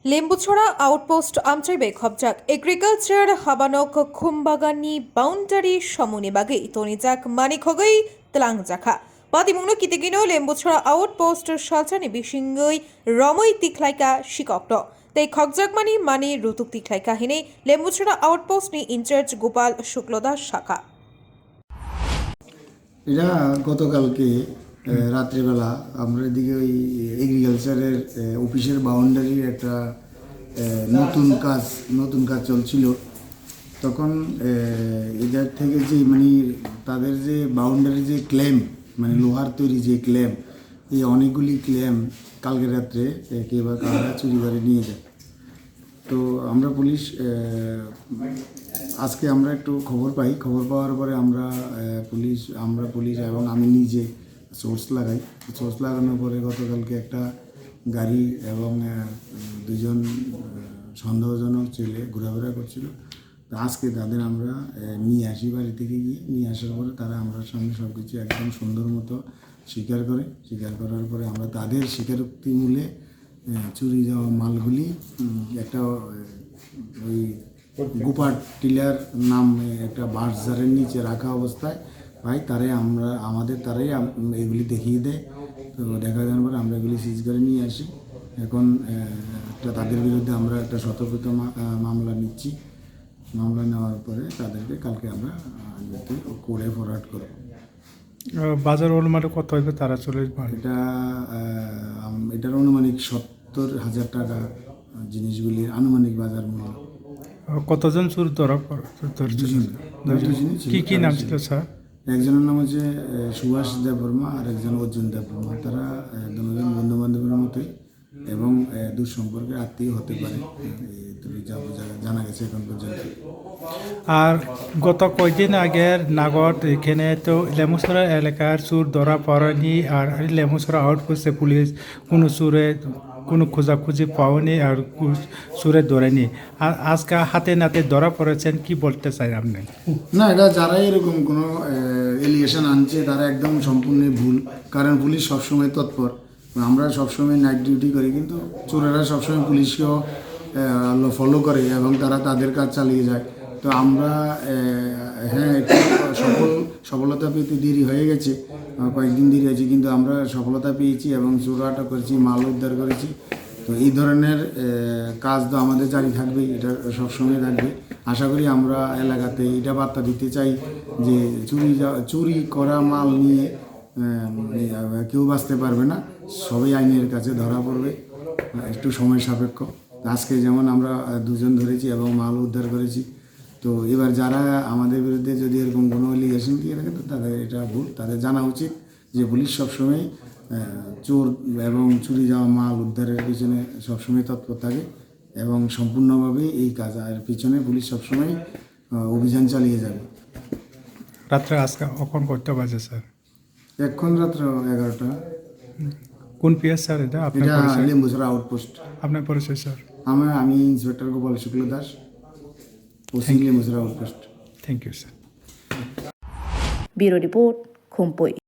Lembucherra outpost আমচাইবে খবজাক agriculture হাবানক খুমবাগানি বাউন্ডারি সমনিবাগে তনিজাক মানিখগৈ তলাংজাখা পাতিমুংনো কিতিগিনো লেম্বুছড়া আউটপোস্ট সালচানি বিসিংগৈ রমৈ তিখলাইকা শিকক্ত তাই খগজাকমানি মানি রুতুক তিখলাইকা হিনে লেম্বুছড়া আউটপোস্ট নি ইনচার্জ গোপাল শুক্লদাস শাখা এটা গতকালকে রাত্রিবেলা আমরা এদিকে ওই এগ্রিকালচারের অফিসের বাউন্ডারির একটা নতুন কাজ চলছিল। তখন এদের থেকে যে মানে তাদের যে বাউন্ডারি যে ক্লেম মানে লোহার তৈরি যে ক্লেম, এই অনেকগুলি ক্লেম কালকে রাত্রে কেউ বা কারা চুরি করে নিয়ে যায়। তো আমরা আজকে আমরা একটু খবর পাওয়ার পরে আমরা পুলিশ এবং আমি নিজে সোর্স লাগানোর পরে গতকালকে একটা গাড়ি এবং দুজন সন্দেহজনক ছেলে ঘোরাফেরা করছিল। তো আজকে তাদের আমরা নিয়ে আসি, বাড়ি থেকে নিয়ে আসার পরে তারা আমরা সামনে সব কিছু একদম সুন্দর মতো স্বীকার করার পরে আমরা তাদের স্বীকারোক্তি মূলে চুরি যাওয়া মালগুলি একটা ওই গোপাট টিলার নাম একটা বাঁশঝাড়ের নিচে রাখা অবস্থায় ভাই তারাই এগুলি দেখিয়ে দেয়। তো দেখা যাওয়ার পরে আমরা এগুলি সিজ করে নিয়ে আসি। এখন তাদের বিরুদ্ধে আমরা একটা সতর্কতা মামলা নিচ্ছি। মামলা নেওয়ার পরে তাদেরকে কালকে আমরা কোর্টে ফরওয়ার্ড করব। বাজার অনুমানে কত হইবে তারা চলে এটার আনুমানিক 70,000 টাকা জিনিসগুলির আনুমানিক বাজার মূল্য। কতজন চোর ধরা কি নাম ছিল স্যার? একজনের নাম হচ্ছে সুভাষ দেববর্মা আর একজন অর্জুন দেববর্মা। তারা দুজন বন্ধু বান্ধবের মতোই এবং দুঃসম্পর্কের আত্মীয় হতে পারে, জানা গেছে এখন পর্যন্ত। আর গত কয়েকদিন আগের নাগদ এখানে তো লেমুছড়া এলাকার চোর ধরা পড়েনি, আর লেমুছড়া আউটপোস্টে পুলিশ কোনো খোঁজাখুঁজি পাওনি আর চোরে ধরেনি। আর আজকে হাতে নাতে ধরা পড়েছেন, কি বলতে চাই আপনি? না, এটা যারাই এরকম কোনো এলিগেশন আনছে তারা একদম সম্পূর্ণ ভুল। কারণ পুলিশ সবসময় তৎপর, আমরা সবসময় নাইট ডিউটি করি, কিন্তু চোরেরা সবসময় পুলিশকেও ফলো করে এবং তারা তাদের কাজ চালিয়ে যায়। তো আমরা একটু সফলতা পেতে দেরি হয়ে গেছে, কয়েকদিন দেরি হয়েছে, কিন্তু আমরা সফলতা পেয়েছি এবং চোর আটক করেছি, মাল উদ্ধার করেছি। তো এই ধরনের কাজ তো আমাদের জারি থাকবেই, এটা সবসময় থাকবে। আশা করি আমরা এলাকাতে এটা বার্তা দিতে চাই যে চুরি করা মাল নিয়ে কেউ বাঁচতে পারবে না, সবাই আইনের কাছে ধরা পড়বে। একটু সময় সাপেক্ষ। আজকে যেমন আমরা দুজন ধরেছি এবং মাল উদ্ধার করেছি। তো এবার যারা আমাদের বিরুদ্ধে যদি এরকম কোনো এলিগেশন দিয়ে থাকে তো তাদের এটা ভুল। তাদের জানা উচিত যে পুলিশ সবসময় চোর এবং চুরি যাওয়া মাল উদ্ধারের পিছনে সবসময় তৎপর থাকে এবং সম্পূর্ণভাবে এই কাজের পিছনে পুলিশ সবসময় অভিযান চালিয়ে যাবে। রাত্রে আজকে কখন করতে বাজে স্যার? এখন রাত্র 11টা। কোন পিএস স্যার এটা? আপনার লেম্বুছড়া আউটপোস্ট। আপনার পরিচয় স্যার? আমি inspector Gopal Shukladas, OC Lembucherra outpost. Thank you sir. Bureau report, খুমপই।